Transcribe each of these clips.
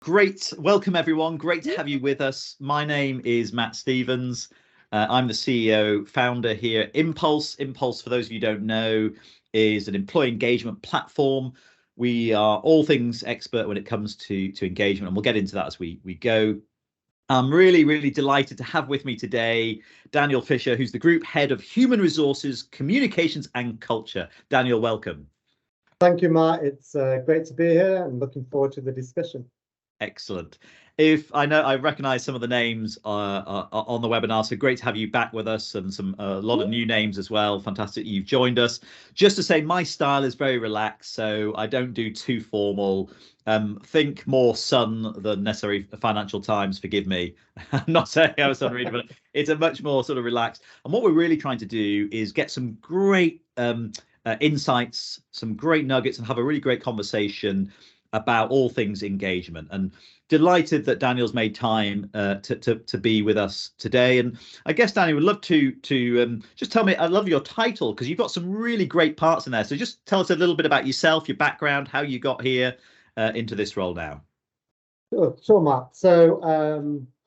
Great. Welcome, everyone. Great to have you with us. My name is Matt Stevens. I'm the CEO, founder here at Impulse. Impulse, for those of you who don't know, is an employee engagement platform. We are all things expert when it comes to engagement, and we'll get into that as we go. I'm really delighted to have with me today Daniel Fisher, who's the Group Head of Human Resources, Communications and Culture. Daniel, welcome. Thank you, Matt. It's great to be here and looking forward to the discussion. Excellent. I recognize some of the names on the webinar, so great to have you back with us, and a lot of new names as well. Fantastic you've joined us. Just to say, my style is very relaxed, so I don't do too formal. Think more Sun than necessarily Financial Times, forgive me. I'm not saying I was Sun reader, but it's a much more sort of relaxed. And what we're really trying to do is get some great insights, some great nuggets, and have a really great conversation about all things engagement. And delighted that Daniel's made time to be with us today. And I guess, Daniel, would love to just tell me, I love your title because you've got some really great parts in there. So just tell us a little bit about yourself, your background, how you got here into this role now. Sure, Matt. So,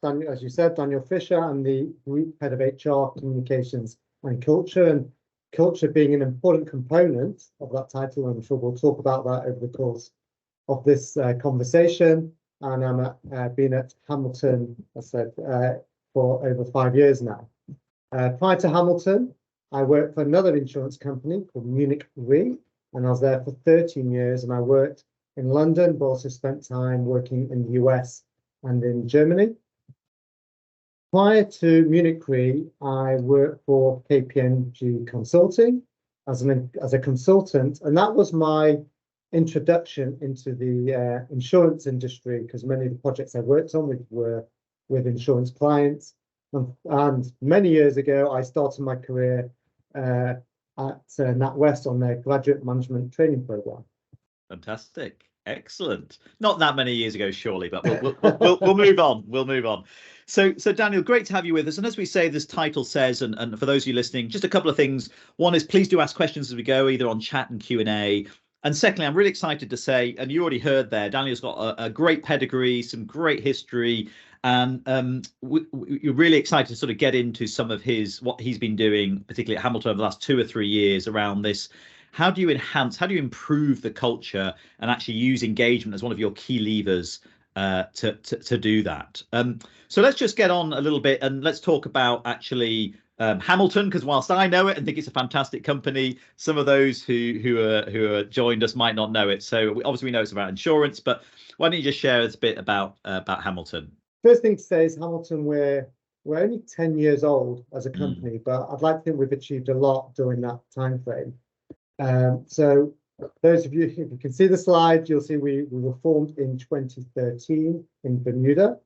Daniel, as you said, Daniel Fisher, I'm the Group Head of HR, Communications and Culture, and culture being an important component of that title. I'm sure we'll talk about that over the course of this conversation. And I'm been at Hamilton, as I said, for over 5 years now. Prior to Hamilton, I worked for another insurance company called Munich Re, and I was there for 13 years. And I worked in London, but also spent time working in the US and in Germany. Prior to Munich Re, I worked for KPMG Consulting as a consultant, and that was my introduction into the insurance industry, because many of the projects I worked on were with insurance clients. And many years ago, I started my career at NatWest on their graduate management training program. Fantastic. Excellent. Not that many years ago, surely, but we'll move on. We'll move on. So Daniel, great to have you with us. And as we say, this title says, and for those of you listening, just a couple of things. One is, please do ask questions as we go, either on chat and Q&A. And secondly, I'm really excited to say, and you already heard there, Daniel's got a great pedigree, some great history, and you're really excited to sort of get into some of what he's been doing, particularly at Hamilton over the last 2 or 3 years around this. How do you improve the culture and actually use engagement as one of your key levers to do that? So let's just get on a little bit and let's talk about actually Hamilton, because whilst I know it and think it's a fantastic company, some of those who are joined us might not know it. So obviously we know it's about insurance, but why don't you just share us a bit about Hamilton? First thing to say is Hamilton, we're only 10 years old as a company, but I'd like to think we've achieved a lot during that time frame. So those of you, if you can see the slide, you'll see we were formed in 2013 in Bermuda.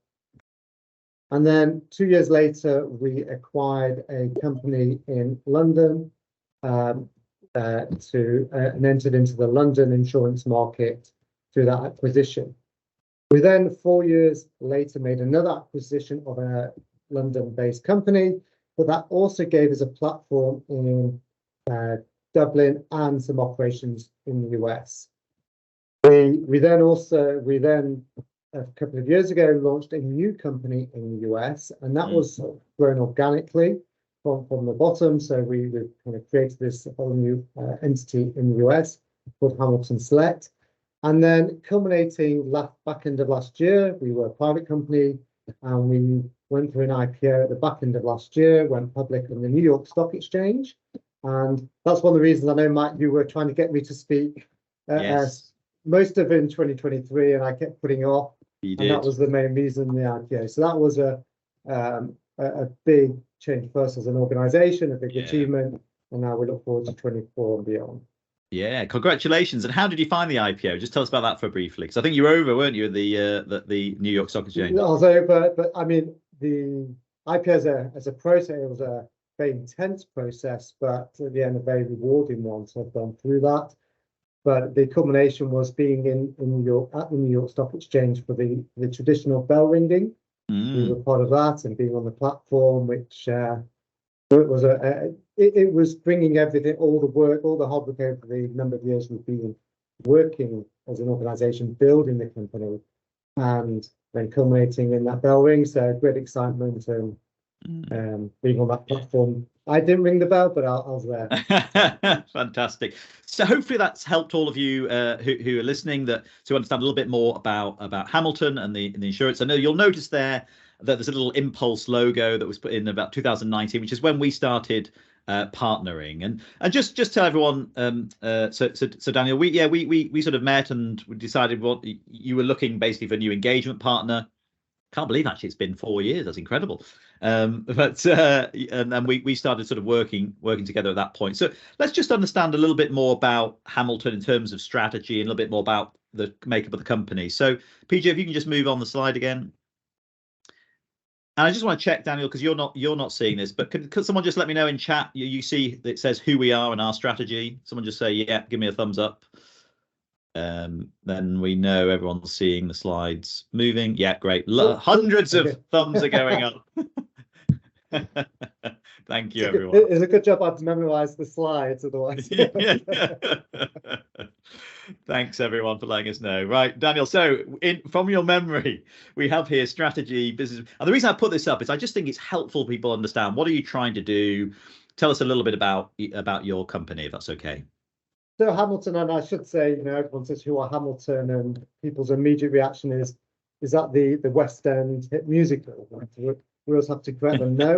And then 2 years later, we acquired a company in London and entered into the London insurance market through that acquisition. We then 4 years later made another acquisition of a London-based company, but that also gave us a platform in Dublin and some operations in the US. We then a couple of years ago launched a new company in the US, and that was grown organically from the bottom. So we kind of created this whole new entity in the US called Hamilton Select. And then culminating back end of last year, we were a private company, and we went through an IPO at the back end of last year, went public on the New York Stock Exchange. And that's one of the reasons I know, Matt, you were trying to get me to speak most of it in 2023, and I kept putting off. And that was the main reason, the IPO. So that was a big change for us as an organization, a big achievement, and now we look forward to 24 and beyond. Yeah, congratulations. And how did you find the IPO? Just tell us about that for briefly, because I think you were over, weren't you, at the New York Stock Exchange? I was over, but I mean, the IPO as a process, it was a very intense process, but at the end, a very rewarding one. So I've gone through that. But the culmination was being in New York at the New York Stock Exchange for the traditional bell ringing. We were part of that, and being on the platform, which it was bringing everything, all the work, all the hard work over the number of years we've been working as an organisation, building the company, and then culminating in that bell ring. So great excitement and being on that platform. I didn't ring the bell, but I was there. Fantastic. So hopefully that's helped all of you who are listening to understand a little bit more about Hamilton and the insurance. I know you'll notice there that there's a little Impulse logo that was put in about 2019, which is when we started partnering. And just tell everyone. So Daniel, we sort of met and we decided what you were looking basically for a new engagement partner. Can't believe actually it's been 4 years. That's incredible. And we started sort of working together at that point. So let's just understand a little bit more about Hamilton in terms of strategy and a little bit more about the makeup of the company. So PJ, if you can just move on the slide again. And I just want to check, Daniel, because you're not seeing this, but could someone just let me know in chat? You see that it says who we are and our strategy. Someone just say, yeah, give me a thumbs up. Then we know everyone's seeing the slides moving. Yeah, great. Hundreds of thumbs are going up. Thank you, everyone. It's a good job I've memorized the slides otherwise. Thanks, everyone, for letting us know. Right, Daniel, so from your memory, we have here strategy, business. And the reason I put this up is I just think it's helpful people understand what are you trying to do. Tell us a little bit about your company, if that's okay. So Hamilton, and I should say, everyone says who are Hamilton, and people's immediate reaction is that the West End hit musical? We always have to correct them. No,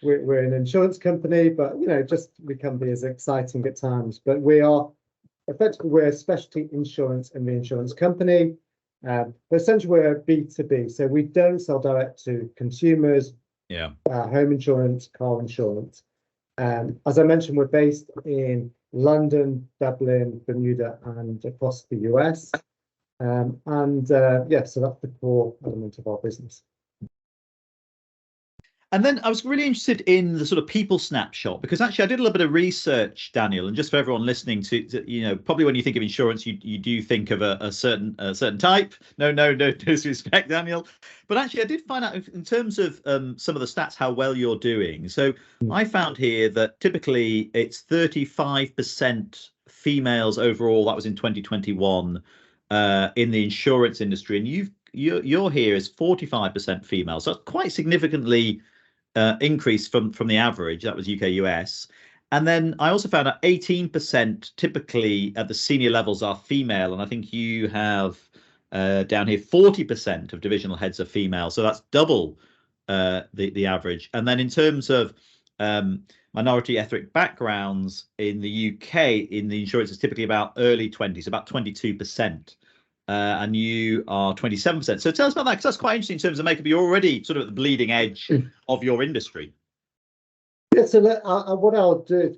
we're an insurance company, but we can be as exciting at times. But we're a specialty insurance and reinsurance company. But essentially we're a B2B, so we don't sell direct to consumers. Yeah. Home insurance, car insurance. As I mentioned, we're based in London, Dublin, Bermuda, and across the US. So that's the core element of our business. And then I was really interested in the sort of people snapshot, because actually I did a little bit of research, Daniel, and just for everyone listening to probably when you think of insurance, you do think of a certain type. No disrespect, Daniel. But actually I did find out in terms of some of the stats, how well you're doing. So I found here that typically it's 35% females overall. That was in 2021 in the insurance industry. And you're here as 45% female. So that's quite significantly increase from the average. That was UK US. And then I also found out 18% typically at the senior levels are female, and I think you have down here 40% of divisional heads are female, so that's double the average. And then in terms of minority ethnic backgrounds in the UK in the insurance is typically about early 20s, about 22%. And you are 27%. So tell us about that, because that's quite interesting in terms of makeup. You're already sort of at the bleeding edge of your industry. Yeah, so what I'll do,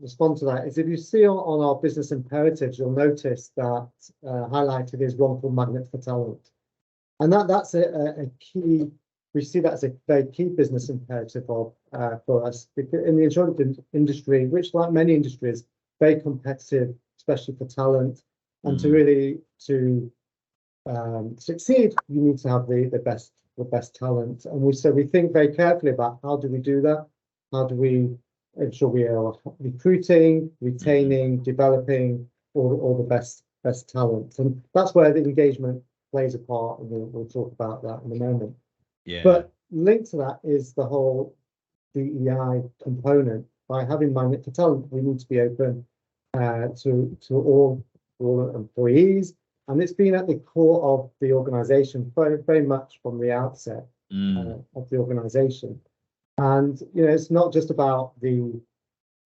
respond to that, is if you see on our business imperatives, you'll notice that highlighted is one called Magnet for Talent. And that's a key, we see that as a very key business imperative for us. Because in the insurance industry, which like many industries, very competitive, especially for talent, and to really succeed, you need to have the best talent. And we think very carefully about how do we do that? How do we ensure we are recruiting, retaining, developing all the best talent? And that's where the engagement plays a part, and we'll talk about that in a moment. Yeah. But linked to that is the whole DEI component. By having Magnet for Talent, we need to be open to all employees, and it's been at the core of the organization very much from the outset of the organization. And it's not just about the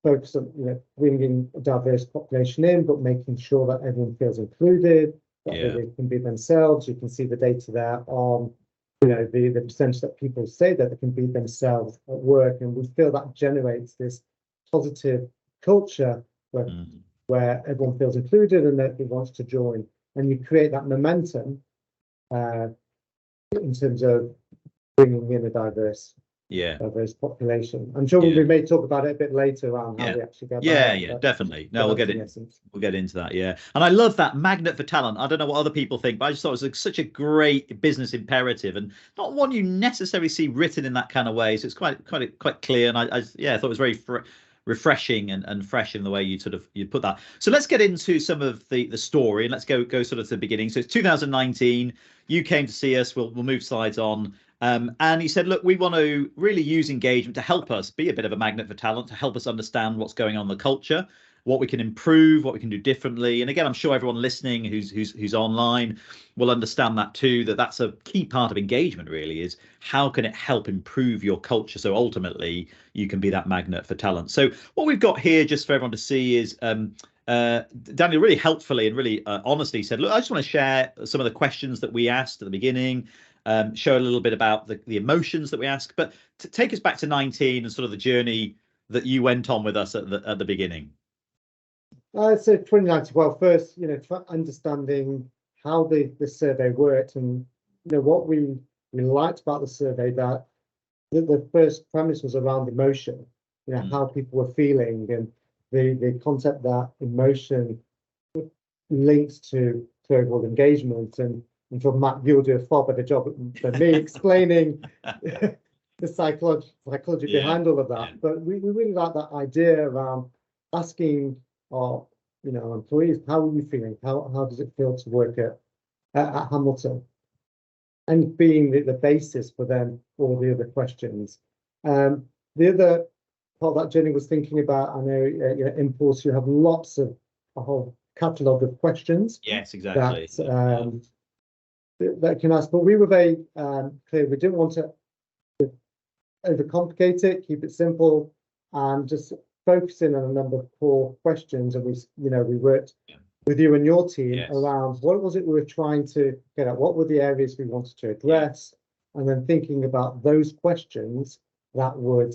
focus on bringing a diverse population in, but making sure that everyone feels included, that they can be themselves. You can see the data there on the percentage that people say that they can be themselves at work, and we feel that generates this positive culture where everyone feels included and that he wants to join, and you create that momentum in terms of bringing in a diverse population. I'm sure we may talk about it a bit later around how we actually go about it. Definitely. No, we'll get into that. Yeah, and I love that Magnet for Talent. I don't know what other people think, but I just thought it was such a great business imperative, and not one you necessarily see written in that kind of way. So it's quite clear, and I thought it was refreshing and fresh in the way you put that. So let's get into some of the story, and let's go sort of to the beginning. So it's 2019. You came to see us. We'll move slides on. And he said, look, we want to really use engagement to help us be a bit of a magnet for talent, to help us understand what's going on in the culture, what we can improve, what we can do differently. And again, I'm sure everyone listening who's online will understand that too, that's a key part of engagement really, is how can it help improve your culture so ultimately you can be that magnet for talent. So what we've got here, just for everyone to see, is Daniel really helpfully and really honestly said, look, I just want to share some of the questions that we asked at the beginning, show a little bit about the emotions that we ask, but to take us back to 19 and sort of the journey that you went on with us at the beginning. So 2019, well, first, for understanding how the survey worked, and what we liked about the survey, that the first premise was around emotion, how people were feeling, and the concept that emotion links to overall engagement. And for Matt, you'll do a far better job than me explaining the psychology behind all of that. Yeah. But we really like that idea around asking our employees, how are you feeling? How does it feel to work at Hamilton? And being the basis for then all the other questions. The other part of that journey was thinking about, I know, Impulse, you have lots of a whole catalogue of questions. Yes, exactly. That can ask, but we were very clear. We didn't want to overcomplicate it, keep it simple, and just focusing on a number of core questions. And we worked with you and your team around what was it we were trying to get at, what were the areas we wanted to address, and then thinking about those questions that would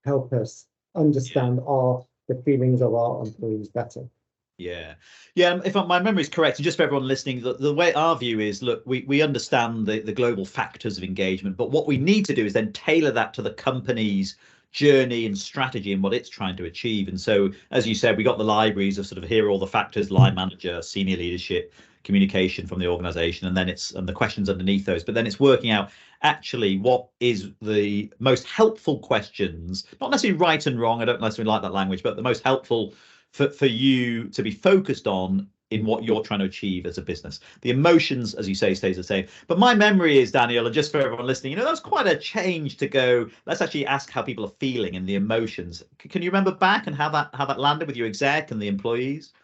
help us understand the feelings of our employees better. Yeah. If my memory is correct, and just for everyone listening, the way our view is, look, we understand the global factors of engagement, but what we need to do is then tailor that to the company's journey and strategy and what it's trying to achieve. And so, as you said, we got the libraries of sort of here are all the factors: line manager, senior leadership, communication from the organization, and then and the questions underneath those. But then it's working out actually what is the most helpful questions, not necessarily right and wrong, I don't necessarily like that language, but the most helpful for you to be focused on in what you're trying to achieve as a business. The emotions, as you say, stays the same. But my memory is, Daniel, and just for everyone listening, that's quite a change to go, let's actually ask how people are feeling and the emotions. Can you remember back and how that landed with your exec and the employees?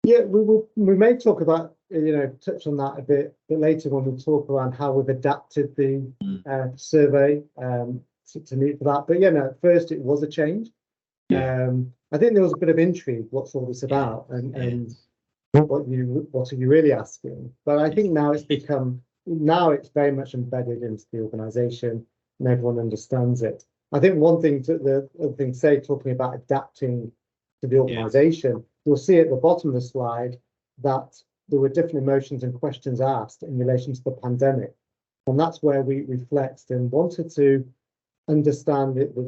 Yeah, we may talk about, touch on that a bit later when we talk around how we've adapted the survey to meet for that. But at first it was a change. I think there was a bit of intrigue, what's all this about, and what are you really asking? But I think now it's very much embedded into the organization and everyone understands it. I think one thing the other thing to say, talking about adapting to the organization, you'll see at the bottom of the slide that there were different emotions and questions asked in relation to the pandemic. And that's where we reflected and wanted to understand it with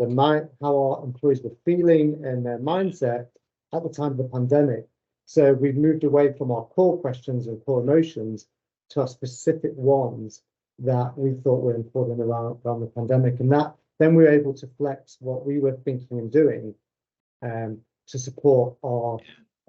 how our employees were feeling and their mindset at the time of the pandemic. So we've moved away from our core questions and core emotions to our specific ones that we thought were important around the pandemic. And that then we were able to flex what we were thinking and doing to support our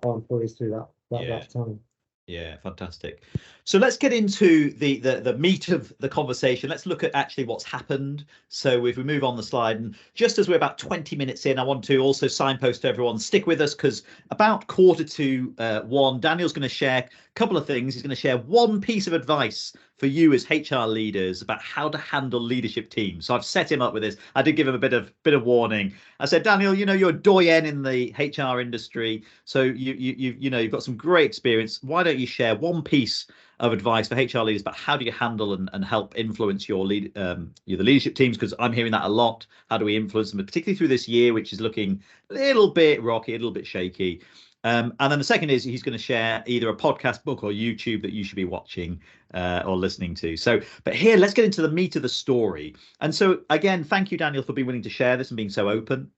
employees through that time. Yeah, fantastic. So let's get into the meat of the conversation. Let's look at actually what's happened. So if we move on the slide, and just as we're about 20 minutes in, I want to also signpost to everyone, stick with us, because about 1:45, Daniel's going to share a couple of things. He's going to share one piece of advice for you as HR leaders about how to handle leadership teams. So I've set him up with this. I did give him a bit of warning. I said, Daniel, you're a doyen in the HR industry, so you've got some great experience. Why don't you share one piece of advice for HR leaders about how do you handle and help influence the leadership teams? Because I'm hearing that a lot. How do we influence them, particularly through this year, which is looking a little bit rocky, a little bit shaky. And then the second is he's going to share either a podcast, book, or YouTube that you should be watching or listening to. So, but here, let's get into the meat of the story. And so, again, thank you, Daniel, for being willing to share this and being so open.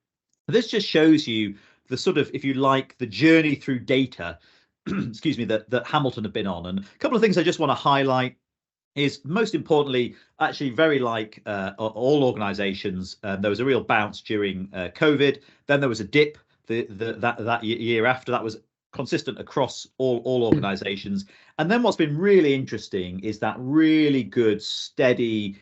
This just shows you the sort of, if you like, the journey through data, excuse me, that Hamilton have been on. And a couple of things I just want to highlight. is most importantly, actually very like all organizations, there was a real bounce during COVID. Then there was a dip that year after. That was consistent across all organizations. And then what's been really interesting is that really good, steady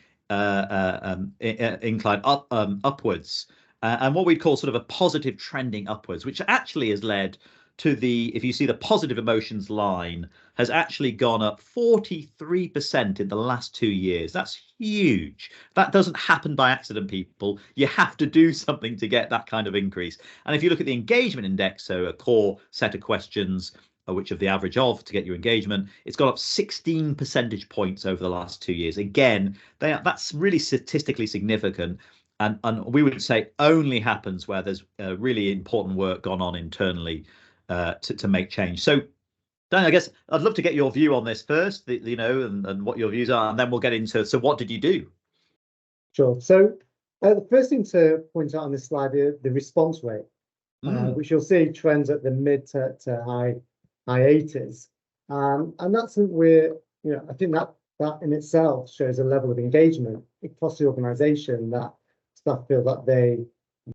incline upwards, and what we'd call sort of a positive trending upwards, which actually has led to if you see the positive emotions line, has actually gone up 43% in the last 2 years. That's huge. That doesn't happen by accident, people. You have to do something to get that kind of increase. And if you look at the engagement index, so a core set of questions, which of the average of to get your engagement, it's gone up 16 percentage points over the last 2 years. Again, that's really statistically significant. And we would say only happens where there's really important work gone on internally to make change. So, Dan, I guess I'd love to get your view on this first, and what your views are, and then we'll get into, so what did you do? Sure. So the first thing to point out on this slide is the response rate, which you'll see trends at the mid to high 80s. And that's where, I think that in itself shows a level of engagement across the organization that staff feel that they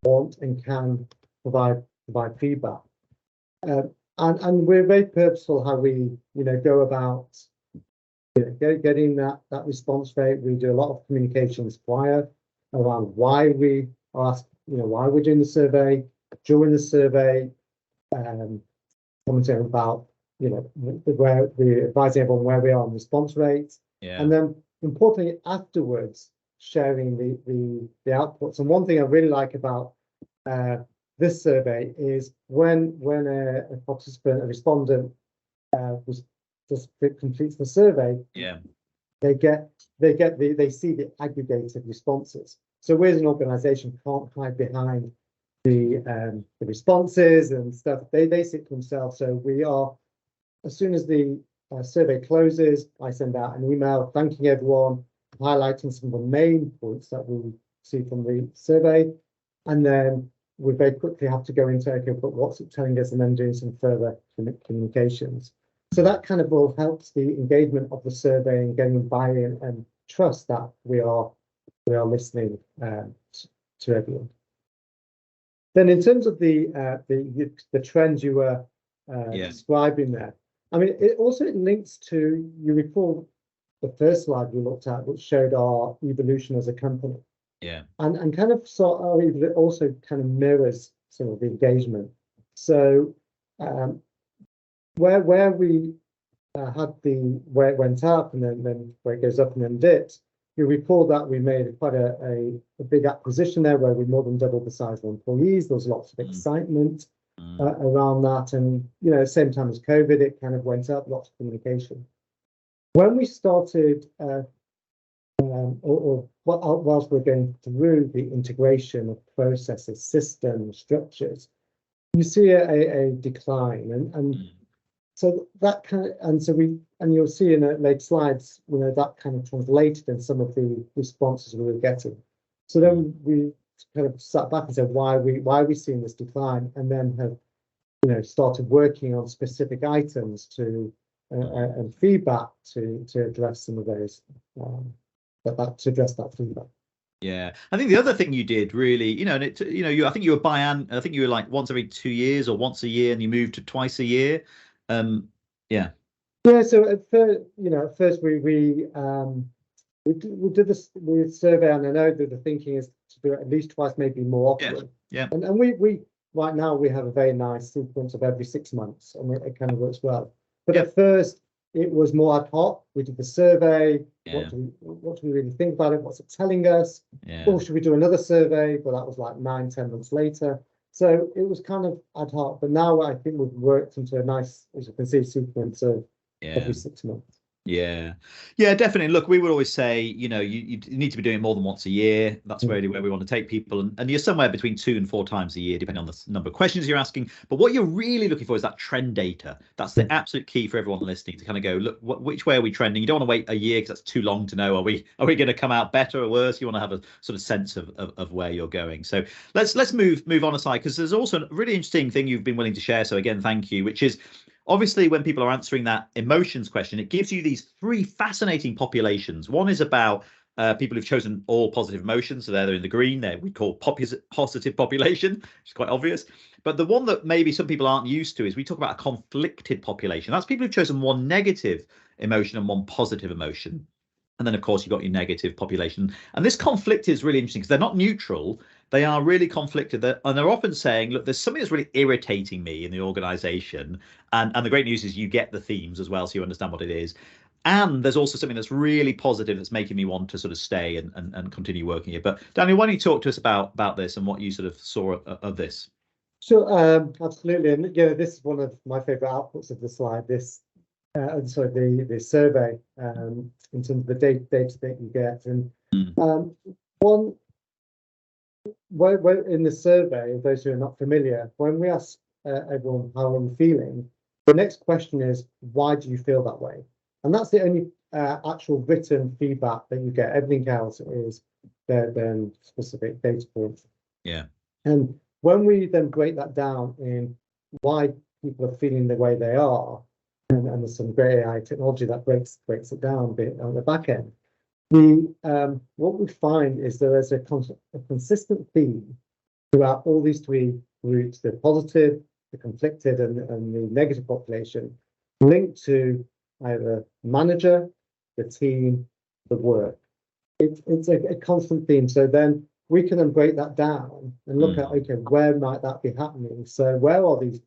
want and can provide feedback. And we're very purposeful how we, go about getting that response rate. We do a lot of communications prior around why we ask, why we're doing the survey, during the survey, commenting about, where we're advising everyone where we are on response rates, and then importantly afterwards sharing the outputs. And one thing I really like about this survey is when a participant, a respondent, completes the survey, they see the aggregated responses. So we as an organisation can't hide behind the responses and stuff. They sit themselves. So we are, as soon as the survey closes, I send out an email thanking everyone, highlighting some of the main points that we see from the survey, and then we very quickly have to go into, okay, but what's it telling us, and then doing some further communications. So that kind of all helps the engagement of the survey and getting buy-in and trust that we are listening to everyone. Then in terms of the trends you were describing there, I mean, it also links to, you recall the first slide we looked at, which showed our evolution as a company. And kind of it also kind of mirrors some of the engagement. So where we had where it went up and then where it goes up and then dips, you recall that we made quite a big acquisition there where we more than doubled the size of employees. There was lots of excitement around that, and same time as COVID, it kind of went up, lots of communication. When we started whilst we're going through the integration of processes, systems, structures, you see a decline, and so that kind of, and you'll see in later slides, that kind of translated in some of the responses we were getting. So then we kind of sat back and said, why are we seeing this decline, and then have started working on specific items to and feedback to address some of those. To address that feedback. Yeah, I think the other thing you did really, and I think you were I think you were like once every 2 years or once a year, and you moved to twice a year. Yeah. So at first, we did this survey, and I know that the thinking is to do it at least twice, maybe more often. And we right now we have a very nice sequence of every 6 months, and it kind of works well. But at first, it was more ad hoc. We did the survey. What do we really think about it? What's it telling us? Or should we do another survey? But that was like 9-10 months later. So it was kind of ad hoc. But now I think we've worked into a nice, as you can see, sequence of every 6 months. Yeah, definitely. Look, we would always say, you need to be doing it more than once a year. That's really where we want to take people. And you're somewhere between 2 and 4 times a year, depending on the number of questions you're asking. But what you're really looking for is that trend data. That's the absolute key for everyone listening, to kind of go, look, which way are we trending? You don't want to wait a year because that's too long to know. Are we going to come out better or worse? You want to have a sort of sense of where you're going. So let's move on aside, because there's also a really interesting thing you've been willing to share. So again, thank you, which is, obviously when people are answering that emotions question, it gives you these three fascinating populations. One is about people who've chosen all positive emotions, so they're in the green. There we call positive population, which is quite obvious. But the one that maybe some people aren't used to is we talk about a conflicted population. That's people who've chosen one negative emotion and one positive emotion. And then, of course, you've got your negative population. And this conflict is really interesting because they're not neutral. They are really conflicted. And they're often saying, look, there's something that's really irritating me in the organization. And the great news is you get the themes as well, so you understand what it is. And there's also something that's really positive that's making me want to sort of stay and continue working here. But Daniel, why don't you talk to us about this and what you sort of saw of this? Sure, absolutely. And this is one of my favorite outputs of the slide. This, sorry, the survey in terms of the data that you get. And one, where in the survey, of those who are not familiar, when we ask everyone how I'm feeling, the next question is, why do you feel that way? And that's the only actual written feedback that you get. Everything else is then specific data points. Yeah. And when we then break that down in why people are feeling the way they are, and there's some great AI technology that breaks it down a bit on the back end, what we find is there is a consistent theme throughout all these three groups: the positive, the conflicted, and the negative population, linked to either manager, the team, the work. It's a constant theme. So then we can then break that down and look at, okay, where might that be happening? So where are these?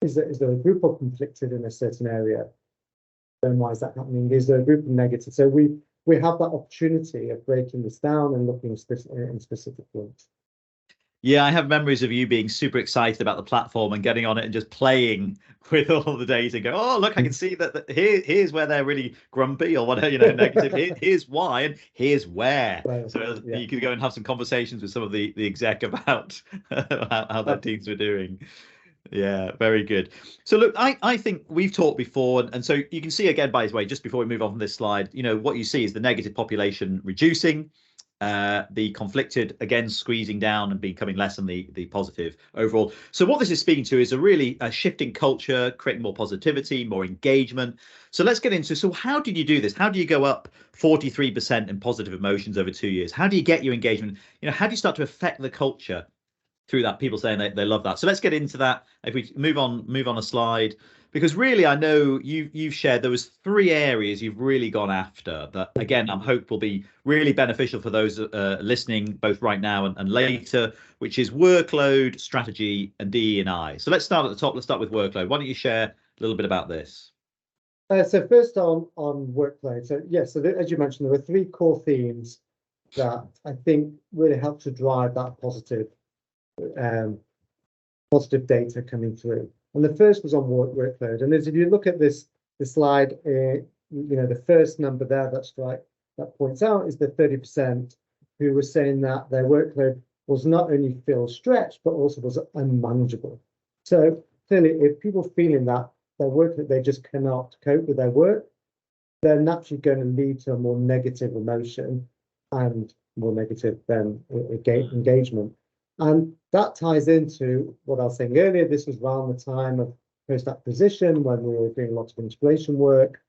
Is there a group of conflicted in a certain area? Then why is that happening? Is there a group of negative? So we have that opportunity of breaking this down and looking in specific points. Yeah, I have memories of you being super excited about the platform and getting on it and just playing with all the data. Go, oh, look, I can see that here's where they're really grumpy or whatever, negative. Here's why and here's where. Right. So yeah, you could go and have some conversations with some of the exec about how their teams were doing. Yeah, very good. So look, I think we've talked before, and so you can see again, by the way, just before we move on from this slide, what you see is the negative population reducing. The conflicted again squeezing down and becoming less than the positive overall. So what this is speaking to is a shifting culture, creating more positivity, more engagement. So let's get into, so how did you do this? How do you go up 43% in positive emotions over 2 years? How do you get your engagement? How do you start to affect the culture through that? People saying they love that. So let's get into that. If we move on a slide, because really I know you've shared there was 3 areas you've really gone after that, again, I'm hope will be really beneficial for those listening both right now and later, which is workload, strategy, and DE&I. So let's start at the top. Let's start with workload. Why don't you share a little bit about this? So first on workload. So yes, so as you mentioned, there were 3 core themes that I think really help to drive that positive data coming through. And the first was on workload. And as if you look at this slide, the first number there that points out is the 30% who were saying that their workload was not only feel stretched, but also was unmanageable. So clearly, if people feeling that their workload, they just cannot cope with their work, they're naturally going to lead to a more negative emotion and more negative engagement. And that ties into what I was saying earlier. This was around the time of post-acquisition when we were doing lots of integration work,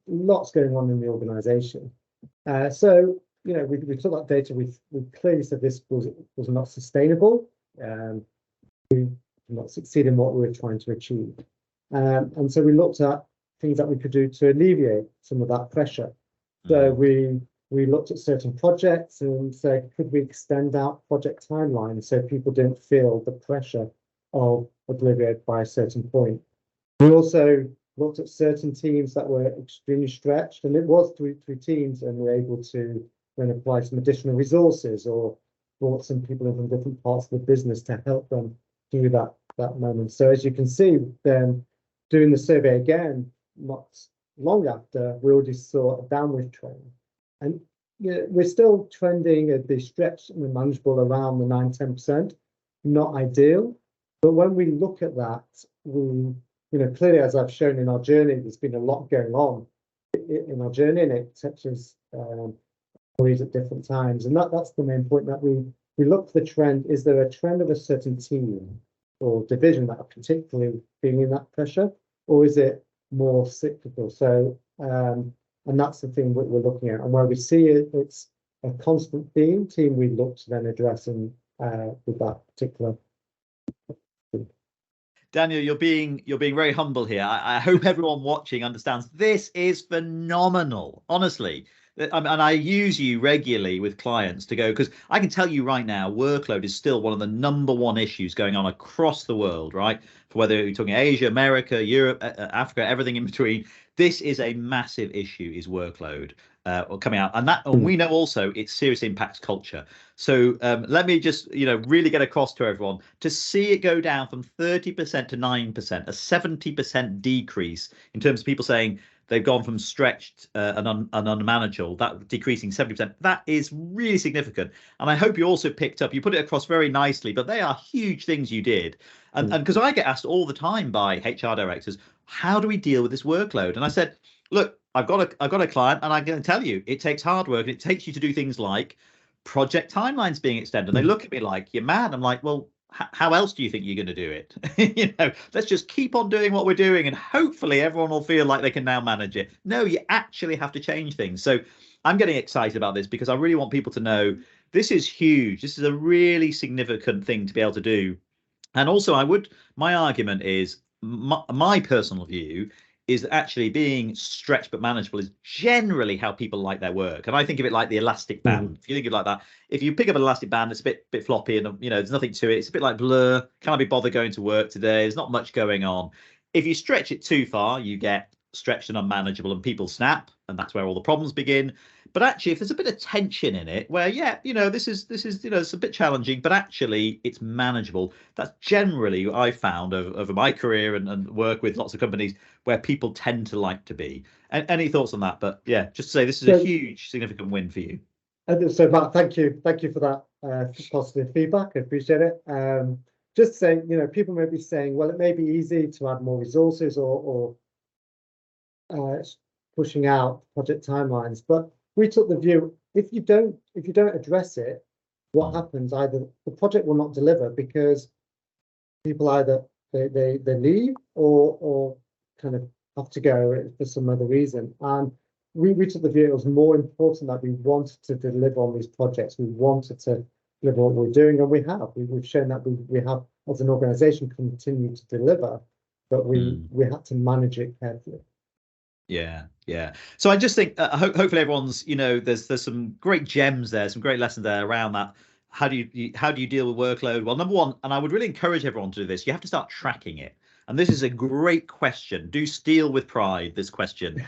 lots going on in the organization. So, we took that data, we clearly said this was not sustainable. We did not succeed in what we were trying to achieve. And so we looked at things that we could do to alleviate some of that pressure. So we looked at certain projects and said, could we extend out project timelines so people didn't feel the pressure of delivery by a certain point? We also looked at certain teams that were extremely stretched, and it was through teams, and we were able to then apply some additional resources or brought some people in from different parts of the business to help them through that moment. So as you can see, then doing the survey again, not long after, we already saw a downward trend. And we're still trending at the stretch and manageable around the 9-10%, not ideal. But when we look at that, we, clearly, as I've shown in our journey, there's been a lot going on in our journey, and it touches employees at different times. And that's the main point, that we look for the trend. Is there a trend of a certain team or division that are particularly feeling that pressure? or is it more cyclical? So, and that's the thing that we're looking at, and where we see it's a constant theme we look to then address and with that particular. Daniel, you're being very humble here. I hope everyone watching understands this is phenomenal, honestly. And I use you regularly with clients to go, because I can tell you right now, workload is still one of the #1 issues going on across the world, right? For whether you're talking Asia, America, Europe, Africa, everything in between, this is a massive issue, is workload coming out. And we know also it seriously impacts culture. So let me just, really get across to everyone, to see it go down from 30% to 9%, a 70% decrease in terms of people saying they've gone from stretched and unmanageable, that decreasing 70%. That is really significant. And I hope you also picked up, you put it across very nicely, but they are huge things you did. And because I get asked all the time by HR directors, how do we deal with this workload? And I said, look, I've got a client, and I'm going to tell you, it takes hard work, and it takes you to do things like project timelines being extended. And they look at me like, you're mad. I'm like, well, how else do you think you're going to do it? Let's just keep on doing what we're doing, and hopefully everyone will feel like they can now manage it. No, you actually have to change things. So I'm getting excited about this because I really want people to know this is huge. This is a really significant thing to be able to do. And also, my argument is, my personal view is that actually being stretched but manageable is generally how people like their work. And I think of it like the elastic band. If you think of it like that, if you pick up an elastic band, it's a bit floppy, and there's nothing to it. It's a bit like Blur. Can I be bothered going to work today? There's not much going on. If you stretch it too far, you get stretched and unmanageable, and people snap, and that's where all the problems begin. But actually, if there's a bit of tension in it, where this is it's a bit challenging, but actually it's manageable. That's generally what I found over my career and work with lots of companies where people tend to like to be. And any thoughts on that? But yeah, just to say this is a huge, significant win for you. So Matt, thank you for that positive feedback. I appreciate it. Just saying, people may be saying, well, it may be easy to add more resources or pushing out project timelines, but we took the view, if you don't address it, what happens? Either the project will not deliver because people either they leave or kind of have to go for some other reason. And we took the view it was more important that we wanted to deliver on these projects. We wanted to deliver what we're doing, and we have. We've shown that we have, as an organisation, continued to deliver, but we had to manage it carefully. Yeah. So I just think hopefully everyone's, there's some great gems there, some great lessons there around that. How do you deal with workload? Well, #1, and I would really encourage everyone to do this, you have to start tracking it. And this is a great question. Do steal with pride this question,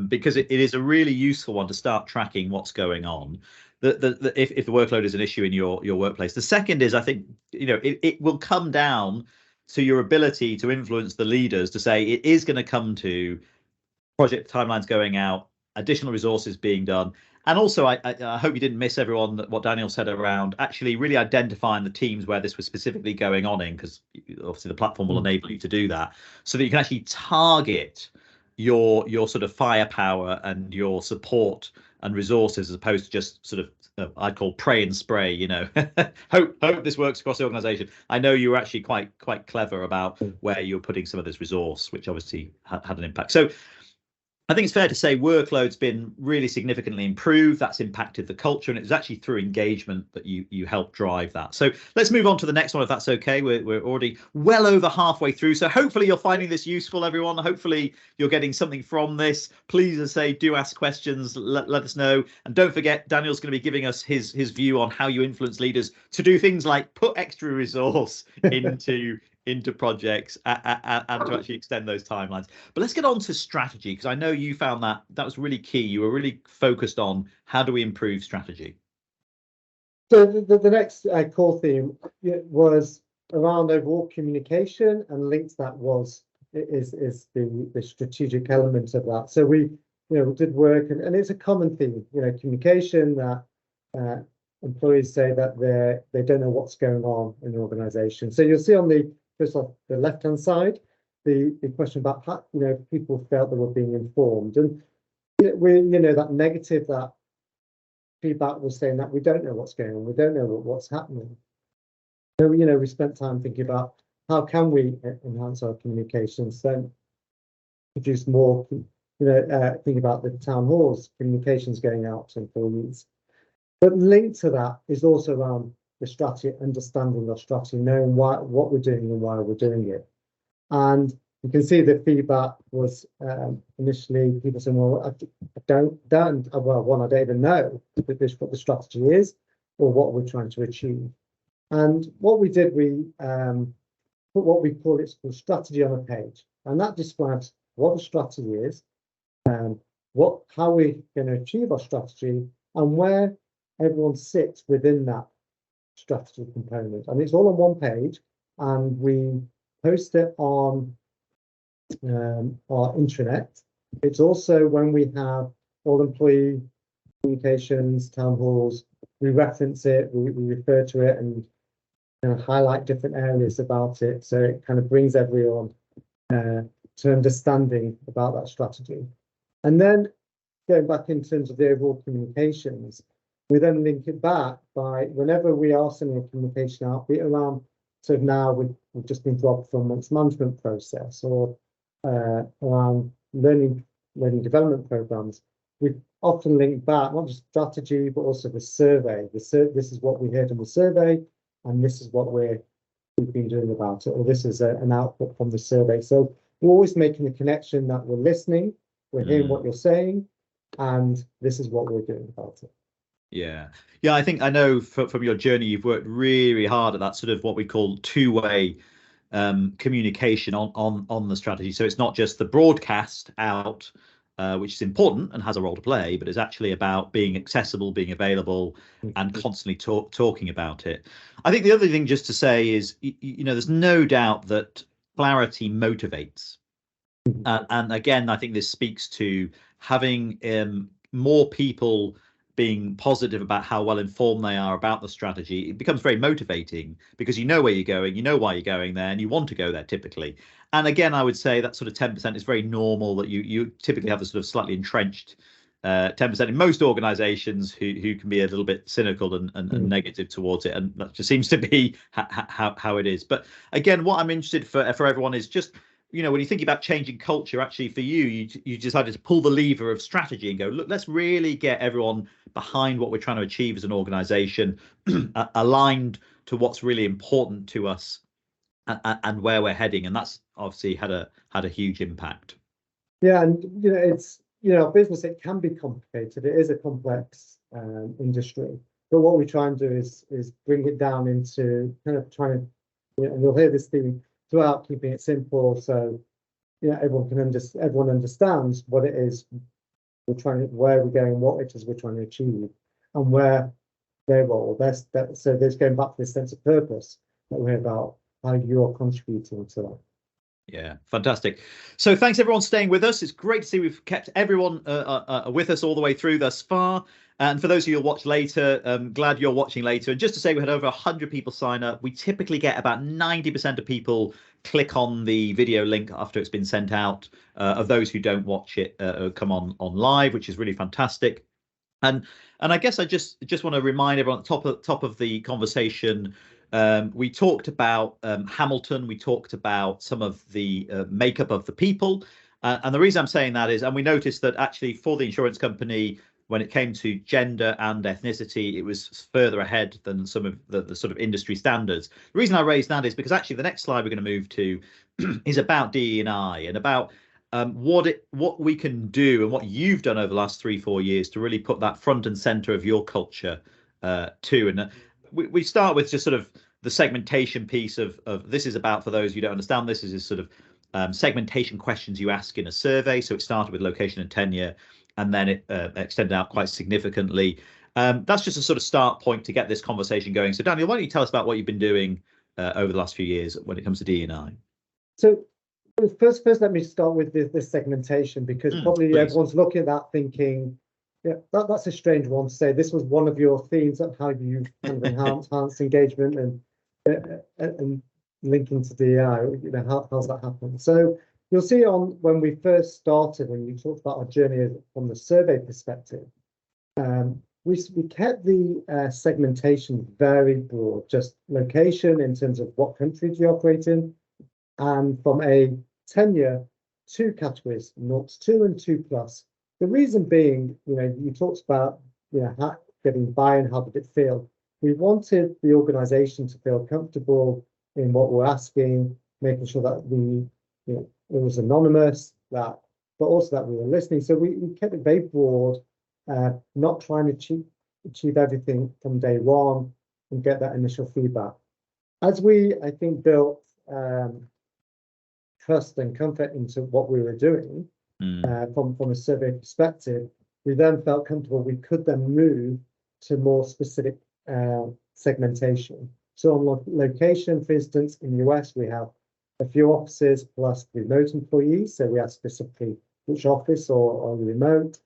because it is a really useful one to start tracking what's going on. If the workload is an issue in your workplace. The second is, I think, it will come down to your ability to influence the leaders to say it is going to come to project timelines going out, additional resources being done. And also, I hope you didn't miss everyone what Daniel said around actually really identifying the teams where this was specifically going on in, because obviously the platform will enable you to do that, so that you can actually target your sort of firepower and your support and resources, as opposed to just sort of I'd call pray and spray. Hope this works across the organization. I know you were actually quite clever about where you're putting some of this resource, which obviously had an impact. So I think it's fair to say workload's been really significantly improved. That's impacted the culture, and it was actually through engagement that you helped drive that. So let's move on to the next one, if that's okay. We're already well over halfway through. So hopefully you're finding this useful, everyone. Hopefully you're getting something from this. Please, as I say, do ask questions. Let us know. And don't forget, Daniel's going to be giving us his view on how you influence leaders to do things like put extra resource into projects and to actually extend those timelines. But let's get on to strategy, because I know you found that was really key. You were really focused on how do we improve strategy. So the next core theme was around overall communication, and linked that is the strategic element of that. So we did work, and it's a common theme, communication, that employees say that they don't know what's going on in the organization. So you'll see on the left-hand side, the question about how people felt they were being informed, and that negative, that feedback was saying that we don't know what's going on, we don't know what's happening. So we spent time thinking about how can we enhance our communications. Then produce more, think about the town halls, communications going out to employees. But linked to that is also around the strategy, understanding our strategy, knowing what we're doing and why we're doing it. And you can see the feedback was initially people saying, well, I don't even know what the strategy is or what we're trying to achieve. And what we did, we put what we call it's called strategy on a page, and that describes what the strategy is, how we're going to achieve our strategy, and where everyone sits within that strategy component. And it's all on one page, and we post it on our intranet. It's also when we have all employee communications, town halls, we reference it, we refer to it, and highlight different areas about it, so it kind of brings everyone to understanding about that strategy. And then going back in terms of the overall communications, we then link it back by whenever we are sending a communication out, be it around, so now we've just been dropped from months management process, or around learning development programs, we often link back not just strategy but also the survey. This is what we heard in the survey, and this is what we've been doing about it, or this is an output from the survey. So we're always making the connection that we're listening, we're hearing what you're saying, and this is what we're doing about it. Yeah, I think I know from your journey, you've worked really hard at that sort of what we call two-way communication on the strategy. So it's not just the broadcast out, which is important and has a role to play, but it's actually about being accessible, being available, and constantly talking about it. I think the other thing just to say is, there's no doubt that clarity motivates. And again, I think this speaks to having more people being positive about how well informed they are about the strategy. It becomes very motivating because you know where you're going, you know why you're going there, and you want to go there typically. And again, I would say that sort of 10% is very normal, that you typically have the sort of slightly entrenched 10% in most organizations who can be a little bit cynical and negative towards it, and that just seems to be how it is. But again, what I'm interested for everyone is just, when you think about changing culture, actually for you decided to pull the lever of strategy and go, look, let's really get everyone behind what we're trying to achieve as an organization, aligned to what's really important to us and where we're heading. And that's obviously had a huge impact. Yeah, and it's business, it can be complicated. It is a complex industry, but what we try and do is bring it down into kind of trying to, and you'll hear this theme throughout, keeping it simple, so everyone understands what it is where we're going, what it is we're trying to achieve, and where their role. So there's going back to this sense of purpose that we're about, how you're contributing to that. Yeah, fantastic. So thanks everyone staying with us. It's great to see we've kept everyone with us all the way through thus far. And for those of you who'll watch later, I'm glad you're watching later. And just to say, we had over 100 people sign up. We typically get about 90% of people click on the video link after it's been sent out. Of those who don't watch it, come on live, which is really fantastic. And I guess I just want to remind everyone at the top of the conversation, we talked about Hamilton. We talked about some of the makeup of the people. And the reason I'm saying that is, and we noticed that actually for the insurance company, when it came to gender and ethnicity, it was further ahead than some of the sort of industry standards. The reason I raised that is because actually the next slide we're going to move to is about DE&I and about what we can do and what you've done over the last 3-4 years to really put that front and center of your culture too. And we start with just sort of the segmentation piece of this is about, for those who don't understand, this is sort of segmentation questions you ask in a survey. So it started with location and tenure, and then it extended out quite significantly. That's just a sort of start point to get this conversation going. So Daniel, why don't you tell us about what you've been doing over the last few years when it comes to DE&I? So first let me start with this segmentation, because probably please. Everyone's looking at that thinking, yeah, that's a strange one to say. This was one of your themes of how you kind of enhance engagement and linking to DEI. How's that happen? So you'll see when we first started, and you talked about our journey from the survey perspective, we kept the segmentation very broad, just location in terms of what country do you operate in, and from a tenure two categories, 0 to 2 and 2 plus. The reason being, you talked about, how, getting buy-in, how did it feel? We wanted the organization to feel comfortable in what we're asking, making sure that it was anonymous, but also that we were listening. So we kept it very broad, not trying to achieve everything from day one and get that initial feedback. As we, I think, built trust and comfort into what we were doing from a survey perspective, we then felt comfortable we could then move to more specific segmentation. So on location, for instance, in the US, we have a few offices plus remote employees. So we asked specifically which office or remote.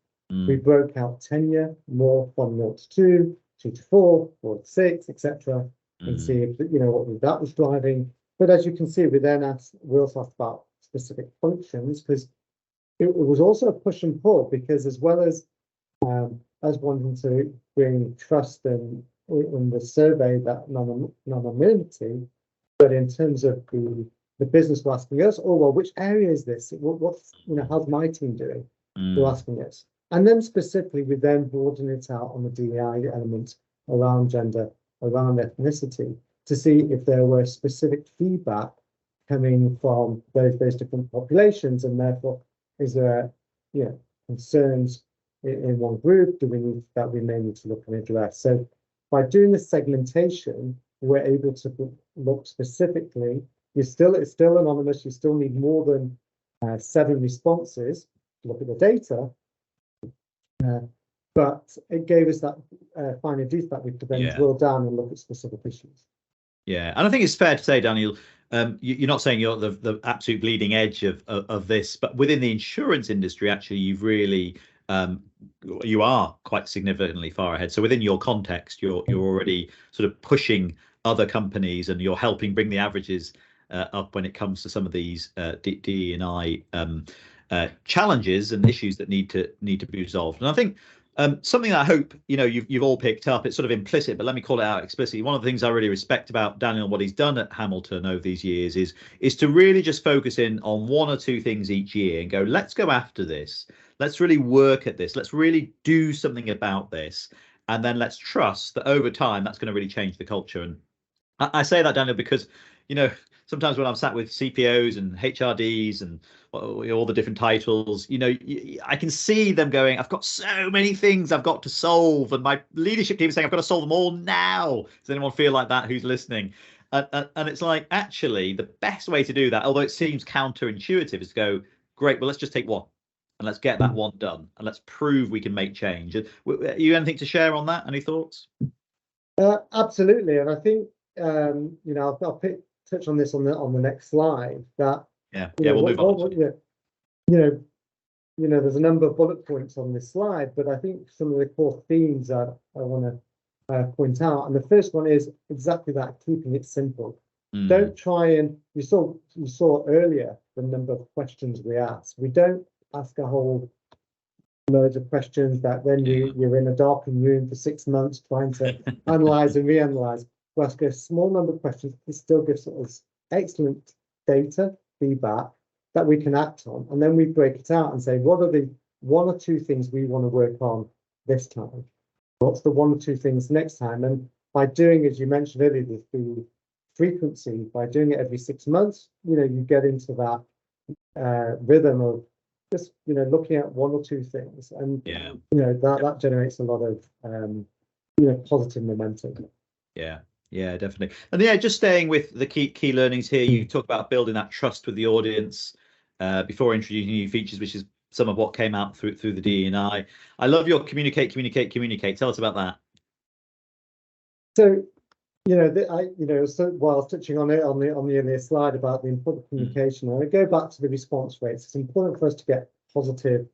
We broke out tenure more from 0 to 2, 2 to 4, 4 to 6, etc. And see if what that was driving. But as you can see, we also asked about specific functions, because it was also a push and pull, because as well as us wanting to bring trust in the survey, that anonymity, but in terms of the business were asking us, oh, well, which area is this? What's, how's my team doing? They're asking us. And then specifically, we then broaden it out on the DEI element around gender, around ethnicity, to see if there were specific feedback coming from those different populations, and therefore, is there concerns in one group we may need to look and address. So by doing the segmentation, we're able to look specifically. It's still anonymous. You still need more than 7 responses to look at the data, but it gave us that finer detail that we could then drill down and look at specific issues. Yeah, and I think it's fair to say, Daniel, you're not saying you're the absolute bleeding edge of this, but within the insurance industry, actually, you've really you are quite significantly far ahead. So within your context, you're already sort of pushing other companies, and you're helping bring the averages up when it comes to some of these DE&I challenges and issues that need to be resolved. And I think something that I hope you've all picked up, it's sort of implicit, but let me call it out explicitly. One of the things I really respect about Daniel and what he's done at Hamilton over these years is to really just focus in on 1 or 2 things each year and go, let's go after this. Let's really work at this. Let's really do something about this. And then let's trust that over time, that's going to really change the culture. And I say that, Daniel, because, sometimes when I'm sat with CPOs and HRDs and all the different titles, I can see them going, I've got so many things I've got to solve. And my leadership team is saying, I've got to solve them all now. Does anyone feel like that who's listening? And it's like, actually, the best way to do that, although it seems counterintuitive, is to go, great, well, let's just take one and let's get that one done. And let's prove we can make change. You anything to share on that? Any thoughts? Absolutely. And I think, I'll touch on this on the next slide. That we'll move on. There's a number of bullet points on this slide, but I think some of the core themes I want to point out. And the first one is exactly that: keeping it simple. Don't try and you saw earlier the number of questions we ask. We don't ask a whole loads of questions that then you're in a darkened room for 6 months trying to analyze and reanalyze. We ask a small number of questions. It still gives us excellent data feedback that we can act on, and then we break it out and say, what are the 1 or 2 things we want to work on this time? What's the 1 or 2 things next time? And by doing, as you mentioned earlier, the frequency, by doing it every 6 months, you get into that rhythm of just looking at 1 or 2 things, and that generates a lot of positive momentum. Yeah, definitely. And just staying with the key learnings here, you talk about building that trust with the audience before introducing new features, which is some of what came out through the DE&I. I love your communicate. Tell us about that. So, while I was touching on it on the earlier slide about the important communication, I go back to the response rates. It's important for us to get positive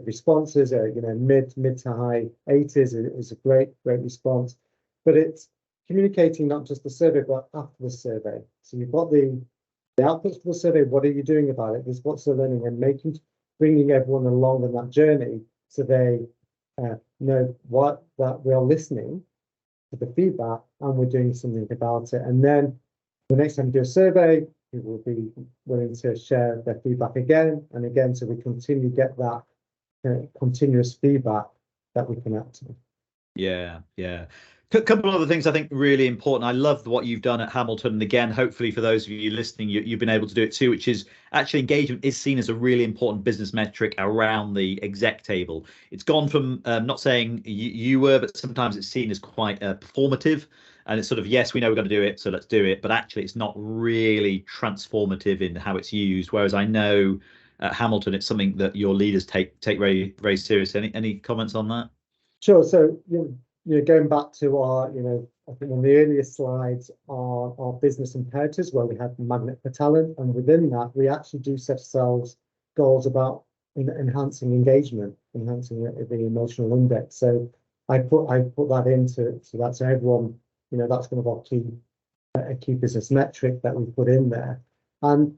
responses. Mid to high 80s is a great response, but it's communicating not just the survey, but after the survey. So you've got the outputs for the survey. What are you doing about it? There's what's the learning, and bringing everyone along on that journey, so they know that we are listening to the feedback and we're doing something about it. And then the next time you do a survey, people will be willing to share their feedback again and again, so we continue to get that continuous feedback that we can act on. Yeah, yeah. Couple of other things I think really important. I love what you've done at Hamilton, and again, hopefully for those of you listening, you've been able to do it too, which is actually engagement is seen as a really important business metric around the exec table. It's gone from not saying you were, but sometimes it's seen as quite performative, and it's sort of, yes, we know we're going to do it, so let's do it, but actually it's not really transformative in how it's used. Whereas I know at Hamilton, it's something that your leaders take very, very seriously. Any comments on that? Sure. So, going back to our, I think on the earlier slides, our business imperatives, where we have magnet for talent, and within that, we actually do set ourselves goals about enhancing engagement, enhancing the emotional index. So I put that into that, so everyone, that's one of our a key business metric that we put in there. And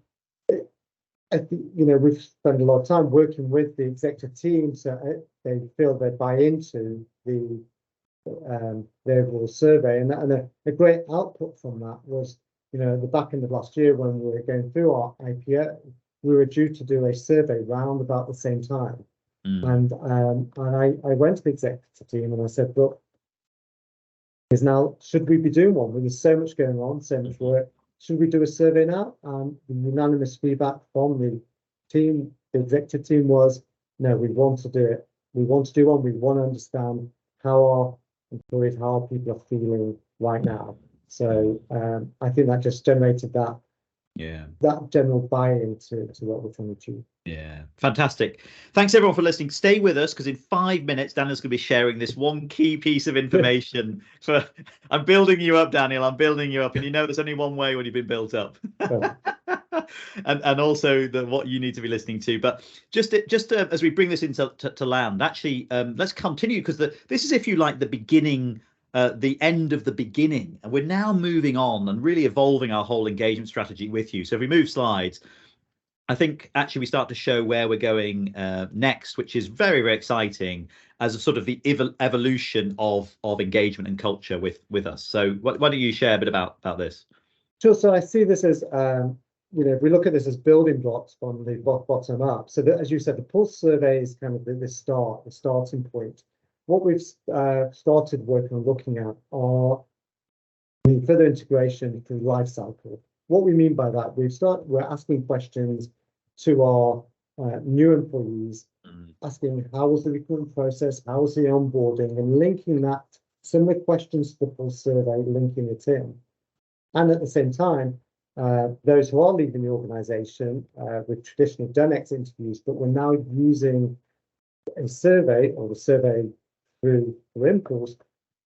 I think, we've spent a lot of time working with the executive team, so they feel they buy into the overall survey, and a great output from that was, at the back end of last year when we were going through our IPO, we were due to do a survey round about the same time, and I went to the executive team and I said, look, should we be doing one? There's so much going on, so much work. Should we do a survey now? And the unanimous feedback from the team, the executive team, was no, we want to do it. We want to do one. We want to understand how our employees, how our people are feeling right now. So I think that just generated that general buy-in to what we're trying to achieve. Yeah, fantastic. Thanks everyone for listening. Stay with us, because in 5 minutes Daniel's going to be sharing this one key piece of information. I'm building you up, Daniel. I'm building you up, and there's only one way when you've been built up. and also what you need to be listening to. But just as we bring this into to land, actually, let's continue, because this is, if you like, the beginning. The end of the beginning, and we're now moving on and really evolving our whole engagement strategy with you. So if we move slides, I think actually we start to show where we're going next, which is very, very exciting as a sort of the evolution of engagement and culture with us. So why don't you share a bit about this? Sure. So I see this as, if we look at this as building blocks from the bottom up. So that, as you said, the Pulse survey is kind of the starting point. What we've started working on looking at are the further integration through life cycle. What we mean by that, we're asking questions to our new employees, asking how was the recruitment process, how was the onboarding, and linking that, similar questions to the Pulse survey, linking it in. And at the same time, those who are leaving the organization, we've traditionally done exit interviews, but we're now using a survey, or the survey through Impulse,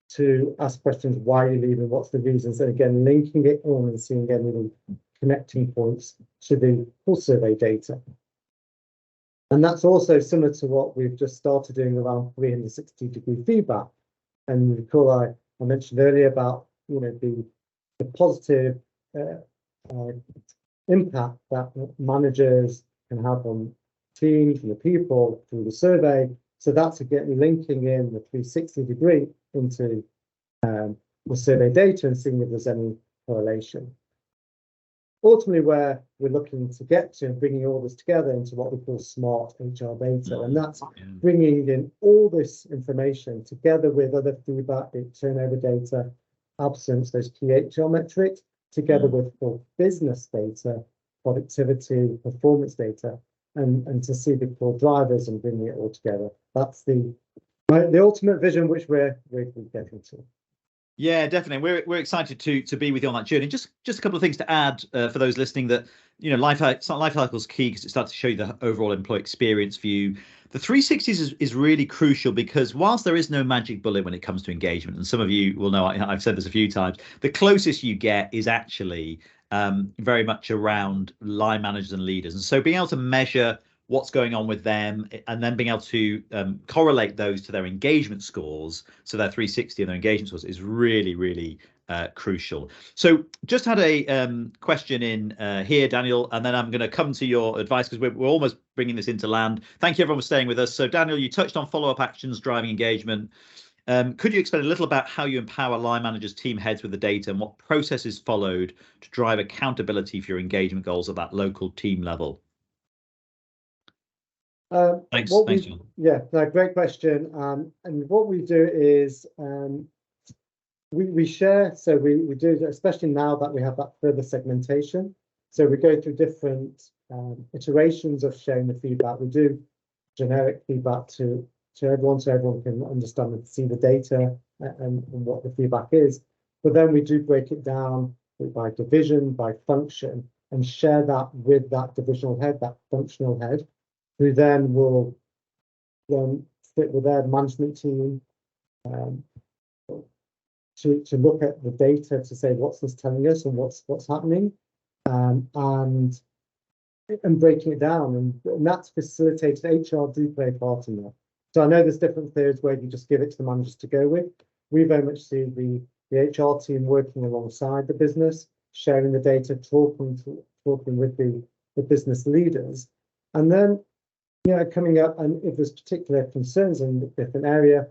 to ask questions: why are you leaving, what's the reasons, and again linking it on and seeing any connecting points to the Pulse survey data. And that's also similar to what we've just started doing around 360-degree feedback. And you recall I mentioned earlier about the positive impact that managers can have on teams and the people through the survey. So that's again linking in the 360-degree into the survey data and seeing if there's any correlation. Ultimately, where we're looking to get to, bringing all this together into what we call smart HR data, and that's bringing in all this information together with other feedback, turnover data, absence, those key HR metrics, together with full business data, productivity, performance data, and to see the core drivers and bringing it all together. That's the ultimate vision, which we're getting to. Yeah, definitely. We're excited to be with you on that journey. Just a couple of things to add for those listening, that life cycle is key, because it starts to show you the overall employee experience view. The 360s is really crucial, because whilst there is no magic bullet when it comes to engagement, and some of you will know I've said this a few times, the closest you get is actually very much around line managers and leaders. And so being able to measure what's going on with them, and then being able to correlate those to their engagement scores, so their 360 and their engagement scores, is really, really crucial. So just had a question in here, Daniel, and then I'm going to come to your advice, because we're almost bringing this into land. Thank you everyone for staying with us. So Daniel, you touched on follow-up actions driving engagement. Could you explain a little about how you empower line managers, team heads with the data, and what processes followed to drive accountability for your engagement goals at that local team level? Thanks, John. Yeah, no, great question. And what we do is we share, so we do, especially now that we have that further segmentation. So we go through different iterations of sharing the feedback. We do generic feedback to everyone, so everyone can understand and see the data and what the feedback is. But then we do break it down by division, by function, and share that with that divisional head, that functional head, who then will sit with their management team to look at the data to say what's this telling us and what's happening, and breaking it down, and that's facilitated. HR do play a part in that. So I know there's different theories where you just give it to the managers to go with. We very much see the HR team working alongside the business, sharing the data, talking with the business leaders, and then coming up, and if there's particular concerns in a different area,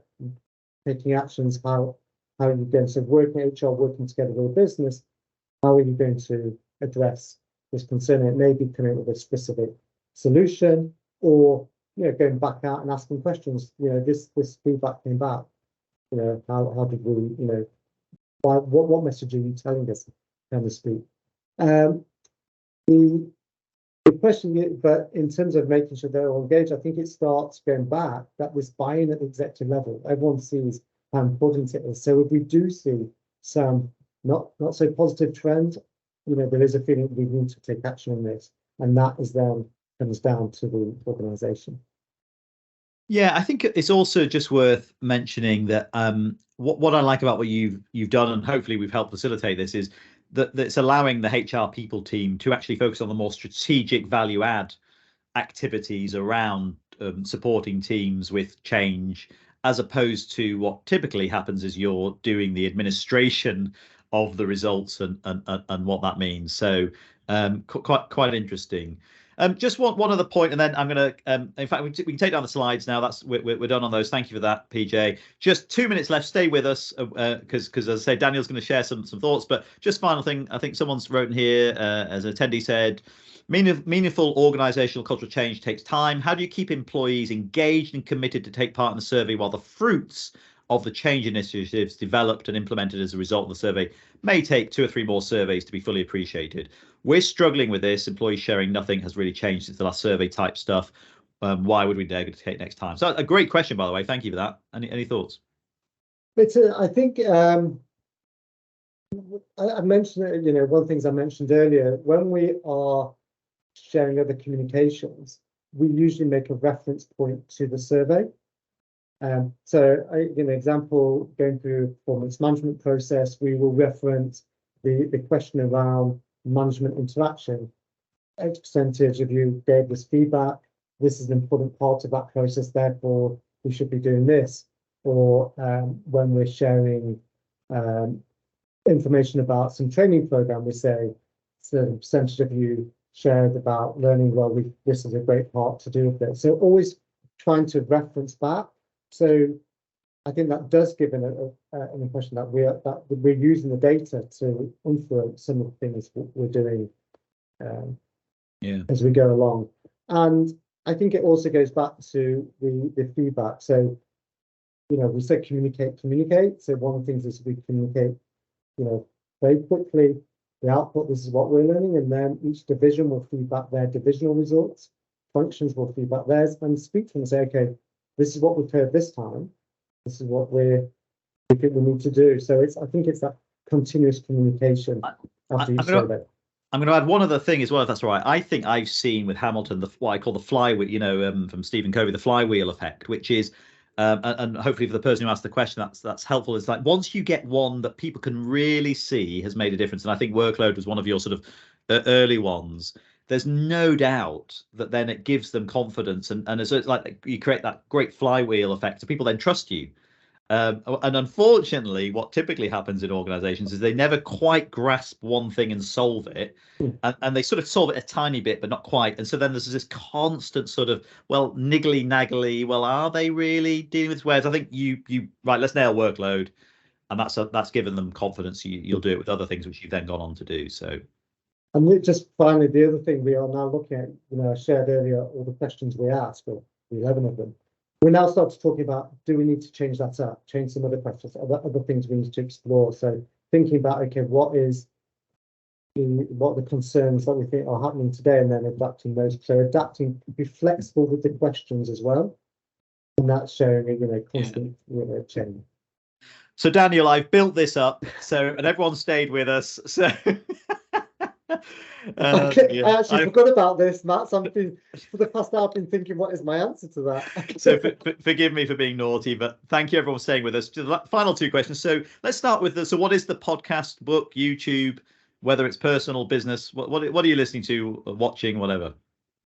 taking actions. How are you going to work HR working together with a business? How are you going to address this concern? It may be coming up with a specific solution, or going back out and asking questions. This feedback came back. How did we? What message are you telling us, kind of speak? The question, but in terms of making sure they're all engaged, I think it starts going back that this buy-in at the executive level. Everyone sees how important it is. So if we do see some not so positive trends, there is a feeling we need to take action on this, and that is then comes down to the organisation. Yeah, I think it's also just worth mentioning that what I like about what you've done, and hopefully we've helped facilitate this, is that it's allowing the HR people team to actually focus on the more strategic value add activities around supporting teams with change, as opposed to what typically happens is you're doing the administration of the results and what that means. So quite interesting. Just one other point, and then I'm going to, in fact, we can take down the slides now. We're done on those. Thank you for that, PJ. Just 2 minutes left. Stay with us, because as I say, Daniel's going to share some thoughts. But just final thing, I think someone's wrote in here, as an attendee said, meaningful organizational cultural change takes time. How do you keep employees engaged and committed to take part in the survey while the fruits of the change initiatives developed and implemented as a result of the survey may take 2 or 3 more surveys to be fully appreciated? We're struggling with this. Employees sharing nothing has really changed since the last survey type stuff. Why would we negotiate next time? So a great question, by the way. Thank you for that. Any thoughts? I think I mentioned, one of the things I mentioned earlier, when we are sharing other communications, we usually make a reference point to the survey. So an example, going through a performance management process, we will reference the question around management interaction. X percentage of you gave this feedback. This is an important part of that process. Therefore, we should be doing this. Or when we're sharing information about some training program, we say certain percentage of you shared about learning well. This is a great part to do with it. So always trying to reference back. So I think that does give an impression that we're using the data to influence some of the things we're doing as we go along. And I think it also goes back to the feedback. So, we said communicate. So one of the things is we communicate, very quickly, the output, this is what we're learning, and then each division will feedback their divisional results, functions will feedback theirs, and speak to them and say, okay, this is what we've heard this time. This is what we think we need to do. So I think it's that continuous communication after each survey. I'm going to add one other thing as well, if that's all right. I think I've seen with Hamilton what I call the flywheel, from Stephen Covey, the flywheel effect, which is, and hopefully for the person who asked the question, that's helpful. It's like once you get one that people can really see has made a difference, and I think workload was one of your sort of early ones. There's no doubt that then it gives them confidence, and so it's like you create that great flywheel effect, so people then trust you. And unfortunately, what typically happens in organizations is they never quite grasp one thing and solve it. And they sort of solve it a tiny bit, but not quite. And so then there's this constant sort of, well, niggly naggly. Well, are they really dealing with this? Whereas I think you right, let's nail workload. And that's given them confidence. You'll do it with other things which you've then gone on to do. So. And just finally, the other thing we are now looking at, I shared earlier all the questions we asked, or 11 of them. We now start to talking about, do we need to change that up, change some other questions, other things we need to explore. So thinking about, okay, what are the concerns that we think are happening today, and then adapting those. So adapting, be flexible with the questions as well. And that's showing a constant change. So Daniel, I've built this up, and everyone stayed with us. So Okay, I actually forgot about this, Matt. Something for the past hour I've been thinking, what is my answer to that? So forgive me for being naughty, but thank you everyone for staying with us. The final two questions. So let's start with so what is the podcast, book, YouTube, whether it's personal, business? What are you listening to, watching, whatever?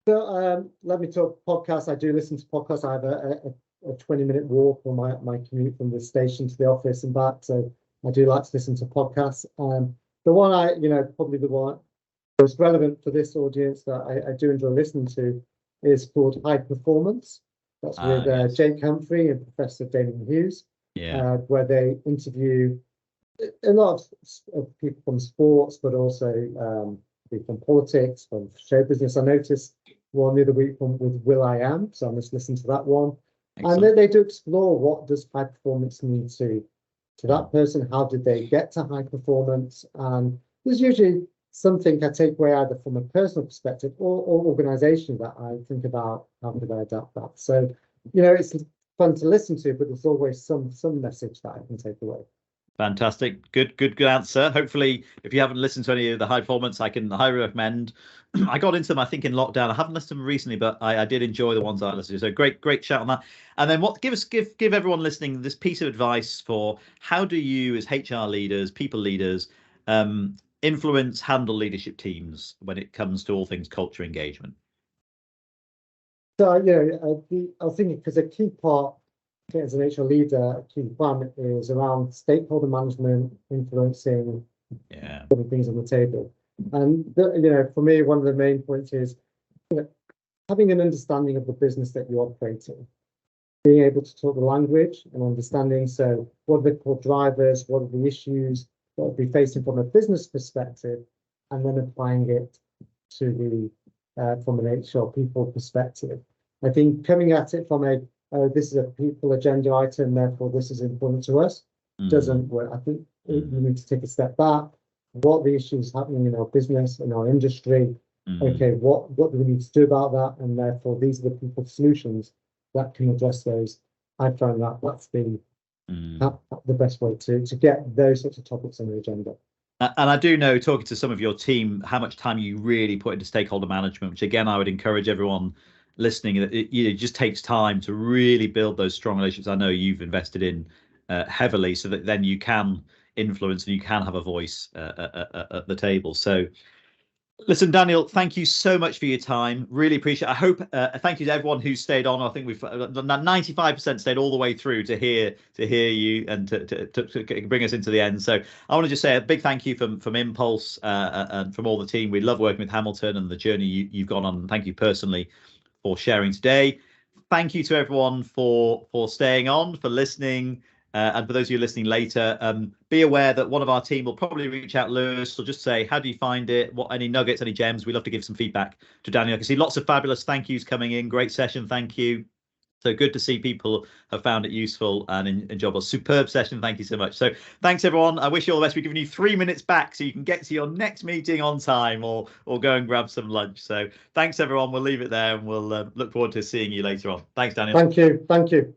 So let me talk podcasts. I do listen to podcasts. I have a 20-minute walk on my commute from the station to the office and back. So I do like to listen to podcasts. The one probably the one most relevant for this audience that I do enjoy listening to is called High Performance. That's with yes. Jake Humphrey and Professor Damien Hughes, where they interview a lot of people from sports, but also people from politics, from show business. I noticed one the other week with Will I Am, so I'm just listening to that one. Excellent. And then they do explore what does high performance mean to that person, how did they get to high performance, and there's usually something I take away either from a personal perspective or organization that I think about how could I adapt that. So, it's fun to listen to, but there's always some message that I can take away. Fantastic. Good answer. Hopefully, if you haven't listened to any of the high performance, I can highly recommend. I got into them, I think, in lockdown. I haven't listened to them recently, but I did enjoy the ones I listened to. So great shout on that. And then give everyone listening this piece of advice for how do you, as HR leaders, people leaders, influence, handle leadership teams when it comes to all things culture engagement? So I was thinking, because a key part as an HR leader, a key requirement is around stakeholder management, influencing, putting things on the table. And for me, one of the main points is having an understanding of the business that you operate in, being able to talk the language and understanding. So what are the core drivers? What are the issues that will be facing from a business perspective, and then applying it to from an HR people perspective. I think coming at it from this is a people agenda item, therefore this is important to us, doesn't work. I think we need to take a step back. What are the issues happening in our business, in our industry? Okay, what do we need to do about that? And therefore, these are the people solutions that can address those. I found that's the best way to get those sorts of topics on the agenda. And I do know, talking to some of your team, how much time you really put into stakeholder management, which again, I would encourage everyone listening that it just takes time to really build those strong relationships. I know you've invested in heavily, so that then you can influence and you can have a voice at the table. So listen, Daniel, thank you so much for your time. Really appreciate it. I hope thank you to everyone who stayed on. I think we've 95% stayed all the way through to hear you and to bring us into the end. So I want to just say a big thank you from Impulse and from all the team. We love working with Hamilton and the journey you've gone on. Thank you personally for sharing today. Thank you to everyone for staying on, for listening. And for those of you listening later, be aware that one of our team will probably reach out, Lewis, or just say, how do you find it? What, any nuggets, any gems? We'd love to give some feedback to Daniel. I can see lots of fabulous thank yous coming in. Great session. Thank you. So good to see people have found it useful and enjoyable. Superb session. Thank you so much. So thanks, everyone. I wish you all the best. We're giving you 3 minutes back so you can get to your next meeting on time or go and grab some lunch. So thanks, everyone. We'll leave it there and we'll look forward to seeing you later on. Thanks, Daniel. Thank you.